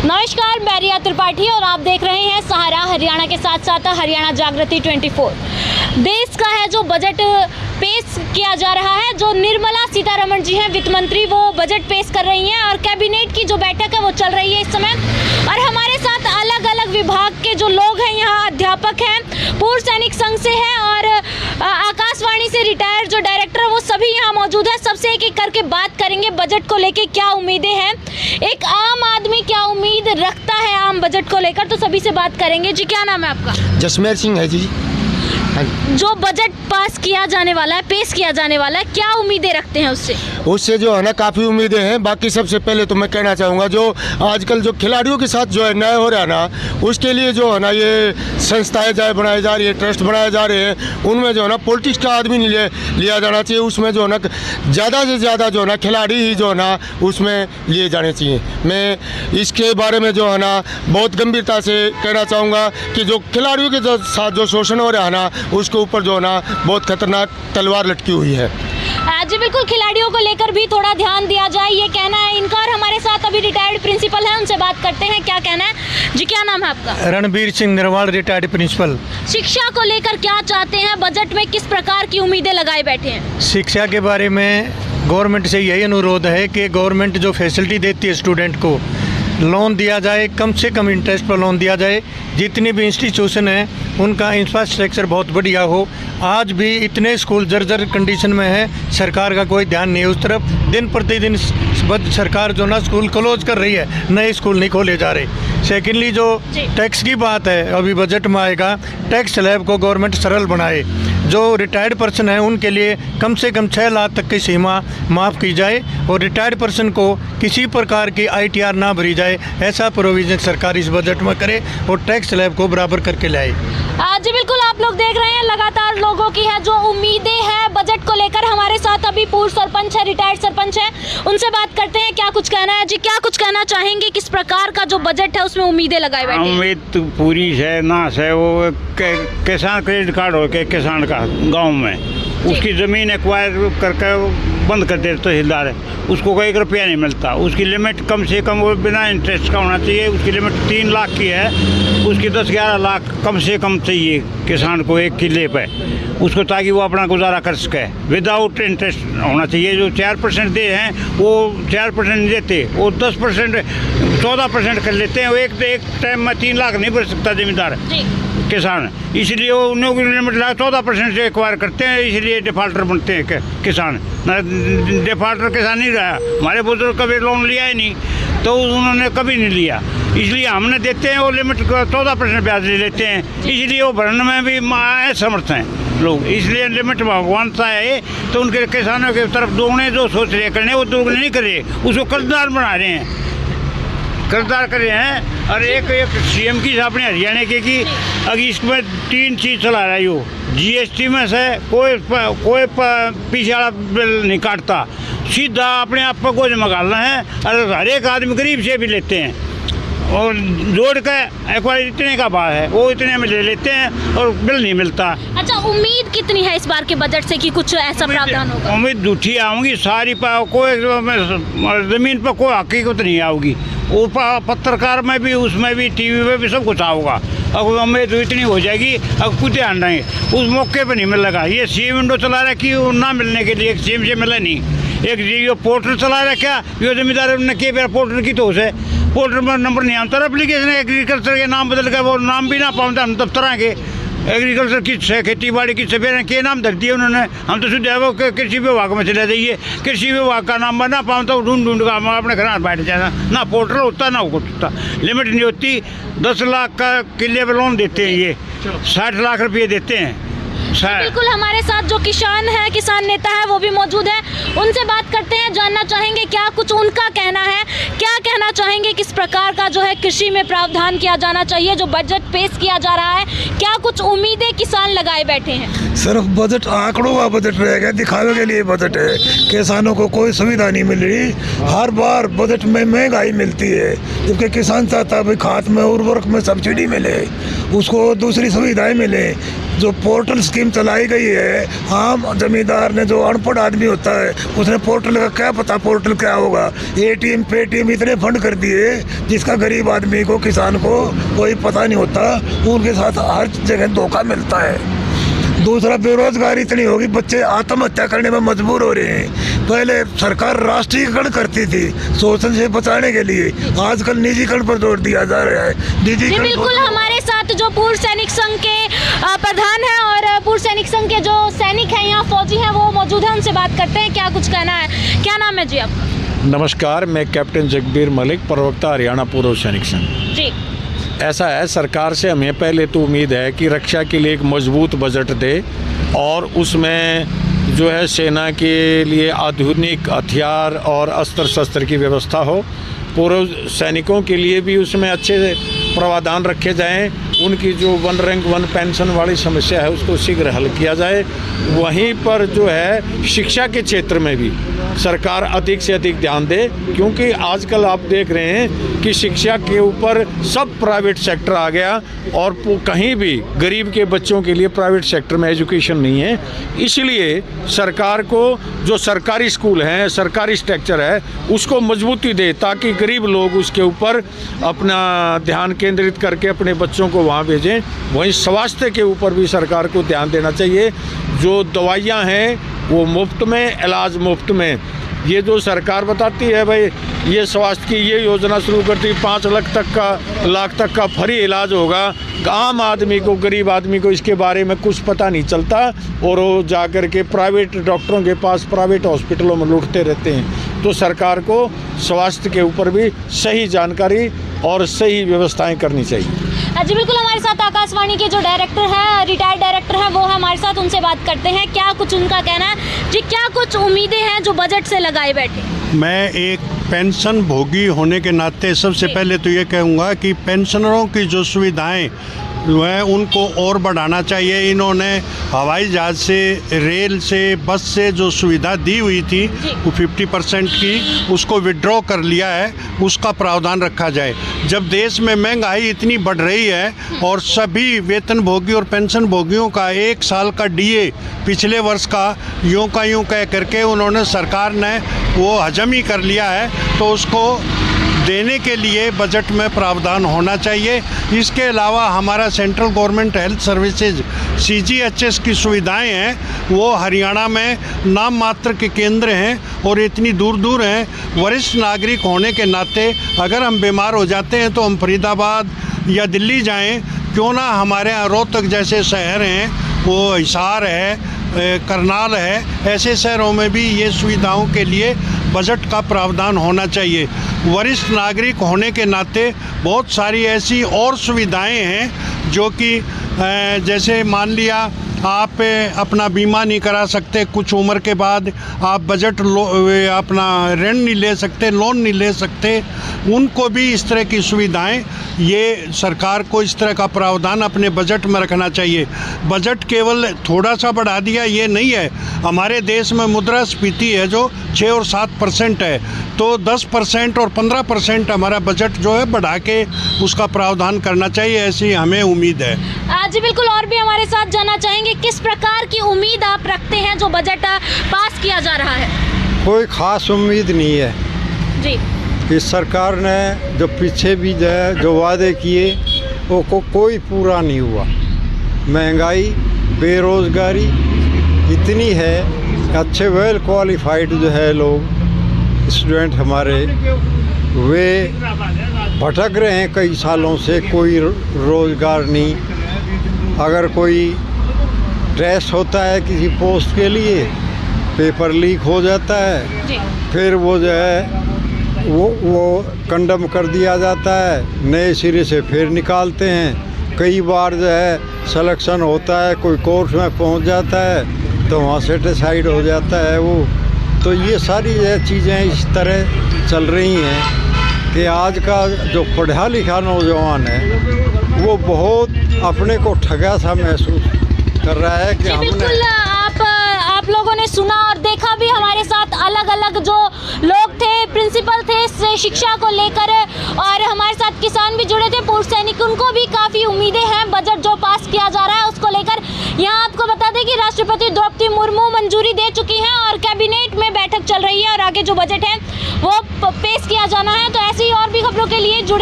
नमस्कार, मैं रिया त्रिपाठी और आप देख रहे हैं सहारा हरियाणा के साथ साथ हरियाणा जागृति 24। देश का है जो बजट पेश किया जा रहा है, जो निर्मला सीतारमण जी हैं वित्त मंत्री, वो बजट पेश कर रही हैं और कैबिनेट की जो बैठक है वो चल रही है इस समय। और हमारे साथ अलग अलग विभाग के जो लोग हैं, यहाँ अध्यापक हैं, पूर्व सैनिक संघ से हैं और आकाशवाणी से रिटायर्ड जो डायरेक्टर है वो सभी यहाँ मौजूद है। सबसे एक एक करके बात करेंगे बजट को लेके, क्या उम्मीदें हैं, एक आम आदमी क्या उम्मीद रखता है आम बजट को लेकर, तो सभी से बात करेंगे। जी, क्या नाम है आपका? जसमेर सिंह है जी। जो बजट पास किया जाने वाला है, पेश किया जाने वाला है, क्या उम्मीदें रखते हैं उससे जो है ना काफ़ी उम्मीदें हैं। बाकी सबसे पहले तो मैं कहना चाहूँगा जो आजकल जो खिलाड़ियों के साथ जो है न्याय हो रहा है ना, उसके लिए जो है ना ये संस्थाएं बनाई जा रही है, ट्रस्ट बनाए जा रहे हैं, उनमें जो है ना पॉलिटिक्स का आदमी नहीं लिया जाना चाहिए। उसमें जो है ना ज़्यादा से ज़्यादा जो है ना खिलाड़ी ही जो है ना उसमें लिए जाने चाहिए। मैं इसके बारे में जो है ना बहुत गंभीरता से कहना चाहूँगा कि जो खिलाड़ियों के साथ जो शोषण हो रहा है ना, उसके ऊपर जो है ना बहुत खतरनाक तलवार लटकी हुई है। जी बिल्कुल, खिलाड़ियों को लेकर भी थोड़ा ध्यान दिया जाए, ये कहना है इनका। और हमारे साथ अभी रिटायर्ड प्रिंसिपल हैं, उनसे बात करते हैं क्या कहना है। जी, क्या नाम है आपका? Ranbir Singh Nirwal, retired principal. शिक्षा को लेकर क्या चाहते हैं, बजट में किस प्रकार की उम्मीदें लगाए बैठे हैं? शिक्षा के बारे में गवर्नमेंट से यही अनुरोध है कि गवर्नमेंट जो फैसिलिटी देती है स्टूडेंट को, लोन दिया जाए, कम से कम इंटरेस्ट पर लोन दिया जाए। जितनी भी इंस्टीट्यूशन हैं उनका इंफ्रास्ट्रक्चर बहुत बढ़िया हो। आज भी इतने स्कूल जर्जर कंडीशन में है, सरकार का कोई ध्यान नहीं है उस तरफ। दिन प्रतिदिन सरकार जो ना स्कूल क्लोज कर रही है, नए स्कूल नहीं खोले जा रहे। सेकेंडली जो टैक्स की बात है, अभी बजट में आएगा, टैक्स स्लैब को गवर्नमेंट सरल बनाए। जो रिटायर्ड पर्सन है उनके लिए कम से कम 6 लाख तक की सीमा माफ़ की जाए और रिटायर्ड पर्सन को किसी प्रकार की ITR ना भरी जाए, ऐसा प्रोविज़न सरकार इस बजट में करे और टैक्स स्लैब को बराबर करके लाए। जी बिल्कुल, आप लोग देख रहे हैं लगातार लोगों की है जो उम्मीदें हैं बजट को लेकर। हमारे साथ अभी पूर्व सरपंच है, रिटायर्ड सरपंच है, उनसे बात करते हैं क्या कुछ कहना है। जी, क्या कुछ कहना चाहेंगे, किस प्रकार का जो बजट है उसमें उम्मीदें लगाए बैठे हैं? उम्मीद तो पूरी है ना है, वो किसान क्रेडिट कार्ड हो के किसान का गांव में उसकी ज़मीन एक्वायर करके बंद कर देते तहसीलदार, उसको कोई 1 रुपया नहीं मिलता। उसकी लिमिट कम से कम वो बिना इंटरेस्ट का होना चाहिए। उसकी लिमिट 3 लाख की है, उसकी 10-11 लाख कम से कम चाहिए किसान को एक किले पे उसको, ताकि वो अपना गुजारा कर सके। विदाउट इंटरेस्ट होना चाहिए। जो 4% दे हैं वो 4% नहीं देते, वो 10% 14% कर लेते हैं। वो एक टाइम में 3 लाख नहीं भर सकता ज़मींदार किसान, इसलिए वो उन्होंने लिमिट लगा 14% से एक्वायर करते हैं, इसलिए डिफाल्टर बनते हैं किसान। डिफाल्टर किसान नहीं रहा, हमारे बुजुर्ग कभी लोन लिया ही नहीं, तो उन्होंने कभी नहीं लिया, इसलिए हमने देते हैं वो लिमिट 14% ब्याज ले लेते हैं, इसलिए वो भरने में भी समर्थ हैं लोग। इसलिए लिमिट भगवान सा है, तो उनके किसानों की तरफ दोगुने जो सोच रहे करने वो दोगुने नहीं कर रहे, उसको कर्जदार बना रहे हैं, कर्जदार कर रहे हैं। और एक CM की अपने हरियाणा के की अगर इसमें 3 चीज़ चला रहा है, वो GST में से कोई पीछे वाला बिल नहीं काटता, सीधा अपने आप पर गोज मगालना है। और हर एक आदमी गरीब से भी लेते हैं और जोड़ का एक बार इतने का भाव है वो इतने में ले लेते हैं और बिल नहीं मिलता। अच्छा, उम्मीद कितनी है इस बार के बजट से कि कुछ ऐसा प्रावधान होगा? उम्मीद झूठी आऊँगी सारी, कोई ज़मीन पर कोई हकीकत नहीं आऊँगी। वो पत्रकार में भी, उसमें भी, TV में भी सब कुछ आऊँगा। अब उम्मीद इतनी हो जाएगी, अब कुछ ध्यान रहेंगे उस मौके पर नहीं मिलेगा। ये CM विंडो चला रहा कि ना मिलने के लिए CM से मिला नहीं। एक ये पोर्टल चला रहा क्या, ये जिम्मेदार ने किया मेरा पोर्टल की तो है, पोर्टल में नंबर नहीं आता। एप्लीकेशन एग्रीकल्चर के नाम बदल कर वो नाम भी ना पाता, हम दफ्तर के एग्रीकल्चर किस है, खेती बाड़ी किस से, फिर के नाम धर दिए उन्होंने। हम तो सीधे वो कृषि विभाग में चले जाइए, कृषि विभाग का नाम ना पाता तो ढूंढ कर हम अपने घर बैठ जाना, ना पोर्टल होता ना कुछ होता, लिमिट नहीं होती। 10 लाख का किले पर लोन देते हैं, ये 60 लाख रुपये देते हैं। बिल्कुल, हमारे साथ जो किसान है, किसान नेता है, वो भी मौजूद है, उनसे बात करते हैं, जानना चाहेंगे क्या कुछ उनका कहना है, क्या कहना चाहेंगे किस प्रकार का जो है कृषि में प्रावधान किया जाना चाहिए। जो बजट पेश किया जा रहा है, क्या कुछ उम्मीदें किसान लगाए बैठे हैं? सिर्फ बजट आंकड़ों का बजट रहेगा, दिखावे के लिए बजट है। किसानों को कोई सुविधा नहीं मिल रही, हर बार बजट में महंगाई मिलती है, जबकि किसान चाहता है खाद में उर्वरक में सब्सिडी मिले, उसको दूसरी सुविधाएं मिले। जो पोर्टल स्कीम चलाई गई है, आम जमींदार ने, जो अनपढ़ आदमी होता है, उसने पोर्टल का क्या पता पोर्टल क्या होगा। एटीएम पेटीएम इतने फंड कर दिए जिसका गरीब आदमी को, किसान को कोई पता नहीं होता। उनके साथ हर जगह धोखा मिलता है। दूसरा, बेरोजगारी इतनी होगी, बच्चे आत्महत्या करने में मजबूर हो रहे हैं। पहले सरकार राष्ट्रीयकरण करती थी शोषण से बचाने के लिए, आजकल निजीकरण पर जोर दिया जा रहा है। जी बिल्कुल, हमारे साथ जो पूर्व सैनिक संघ के प्रधान हैं और पूर्व सैनिक संघ के जो सैनिक हैं, यहाँ फौजी हैं, वो मौजूद हैं, उनसे बात करते हैं। क्या कुछ कहना है? क्या नाम है जी आपका? नमस्कार, मैं कैप्टन जगबीर मलिक, प्रवक्ता हरियाणा पूर्व सैनिक संघ। जी, ऐसा है, सरकार से हमें पहले तो उम्मीद है कि रक्षा के लिए एक मजबूत बजट दे और उसमें जो है सेना के लिए आधुनिक हथियार और अस्त्र शस्त्र की व्यवस्था हो। पूर्व सैनिकों के लिए भी उसमें अच्छे प्रावधान रखे जाएं। उनकी जो वन रैंक वन पेंशन वाली समस्या है उसको शीघ्र हल किया जाए। वहीं पर जो है शिक्षा के क्षेत्र में भी सरकार अधिक से अधिक ध्यान दे, क्योंकि आजकल आप देख रहे हैं कि शिक्षा के ऊपर सब प्राइवेट सेक्टर आ गया और कहीं भी गरीब के बच्चों के लिए प्राइवेट सेक्टर में एजुकेशन नहीं है। इसलिए सरकार को जो सरकारी स्कूल हैं, सरकारी स्ट्रक्चर है, उसको मजबूती दे ताकि गरीब लोग उसके ऊपर अपना ध्यान केंद्रित करके अपने बच्चों को वहाँ भेजें। वहीं स्वास्थ्य के ऊपर भी सरकार को ध्यान देना चाहिए। जो दवाइयाँ हैं वो मुफ्त में, इलाज मुफ्त में। ये जो सरकार बताती है भाई ये स्वास्थ्य की ये योजना शुरू करती, 5 लाख तक का फ्री इलाज होगा, आम आदमी को, गरीब आदमी को इसके बारे में कुछ पता नहीं चलता और वो जाकर के प्राइवेट डॉक्टरों के पास, प्राइवेट हॉस्पिटलों में लुटते रहते हैं। तो सरकार को स्वास्थ्य के ऊपर भी सही जानकारी और सही व्यवस्थाएं करनी चाहिए। जी बिल्कुल, हमारे साथ आकाशवाणी के जो डायरेक्टर हैं, रिटायर्ड डायरेक्टर हैं, वो हमारे साथ, उनसे बात करते हैं। क्या कुछ उनका कहना है जी? क्या कुछ उम्मीदें हैं जो बजट से लगाए बैठे? मैं एक पेंशन भोगी होने के नाते सबसे पहले तो ये कहूँगा कि पेंशनरों की जो सुविधाएं वह उनको और बढ़ाना चाहिए। इन्होंने हवाई जहाज़ से, रेल से, बस से जो सुविधा दी हुई थी वो 50% की, उसको विड्रॉ कर लिया है, उसका प्रावधान रखा जाए। जब देश में महंगाई इतनी बढ़ रही है और सभी वेतन भोगी और पेंशन भोगियों का 1 साल का डीए पिछले वर्ष का यूँ का यूँ कह करके उन्होंने, सरकार ने वो हजम ही कर लिया है, तो उसको देने के लिए बजट में प्रावधान होना चाहिए। इसके अलावा हमारा central government health services CGHS की सुविधाएं हैं, वो हरियाणा में नाम मात्र के केंद्र हैं और इतनी दूर दूर हैं। वरिष्ठ नागरिक होने के नाते अगर हम बीमार हो जाते हैं तो हम फरीदाबाद या दिल्ली जाएं, क्यों ना हमारे यहाँ रोहतक जैसे शहर हैं, वो हिसार है, करनाल है, ऐसे शहरों में भी ये सुविधाओं के लिए बजट का प्रावधान होना चाहिए। वरिष्ठ नागरिक होने के नाते बहुत सारी ऐसी और सुविधाएं हैं जो कि जैसे मान लिया आप अपना बीमा नहीं करा सकते, कुछ उम्र के बाद आप बजट अपना ऋण नहीं ले सकते, लोन नहीं ले सकते, उनको भी इस तरह की सुविधाएं, ये सरकार को इस तरह का प्रावधान अपने बजट में रखना चाहिए। बजट केवल थोड़ा सा बढ़ा दिया ये नहीं है। हमारे देश में मुद्रास्फीति है जो 6 और 7% है, तो 10% और 15% हमारा बजट जो है बढ़ा के उसका प्रावधान करना चाहिए, ऐसी हमें उम्मीद है। जी बिल्कुल, और भी हमारे साथ जानना चाहेंगे किस प्रकार की उम्मीद आप रखते हैं जो बजट पास किया जा रहा है? कोई ख़ास उम्मीद नहीं है जी। इस सरकार ने जो पीछे भी जो वादे किए वो कोई पूरा नहीं हुआ। महंगाई, बेरोज़गारी इतनी है, अच्छे वेल क्वालिफाइड जो है लोग, स्टूडेंट हमारे, वे भटक रहे हैं कई सालों से, कोई रोज़गार नहीं। अगर कोई टेस्ट होता है किसी पोस्ट के लिए, पेपर लीक हो जाता है, फिर वो जो है वो कंडम कर दिया जाता है, नए सिरे से फिर निकालते हैं। कई बार जो है सिलेक्शन होता है, कोई कोर्स में पहुंच जाता है तो वहाँ सेटिस्फाइड हो जाता है वो। तो ये सारी चीज़ें इस तरह चल रही हैं कि आज का जो पढ़ा लिखा नौजवान है वो बहुत अपने को ठगा सा महसूस कर रहा है कि हमने। बिल्कुल, आप लोगों ने सुना और देखा भी, हमारे साथ अलग अलग जो लोग थे, प्रिंसिपल थे इस शिक्षा को लेकर, और हमारे साथ किसान भी जुड़े थे, पूर्व सैनिक, उनको भी काफ़ी उम्मीदें हैं बजट जो पास किया जा रहा है उसको लेकर। यहाँ आपको बता दें कि राष्ट्रपति द्रौपदी मुर्मू मंजूरी दे चुकी हैं और कैबिनेट में बैठक चल रही है और आगे जो बजट है वो पेश किया जाना है। तो ऐसी और भी खबरों के लिए जुड़े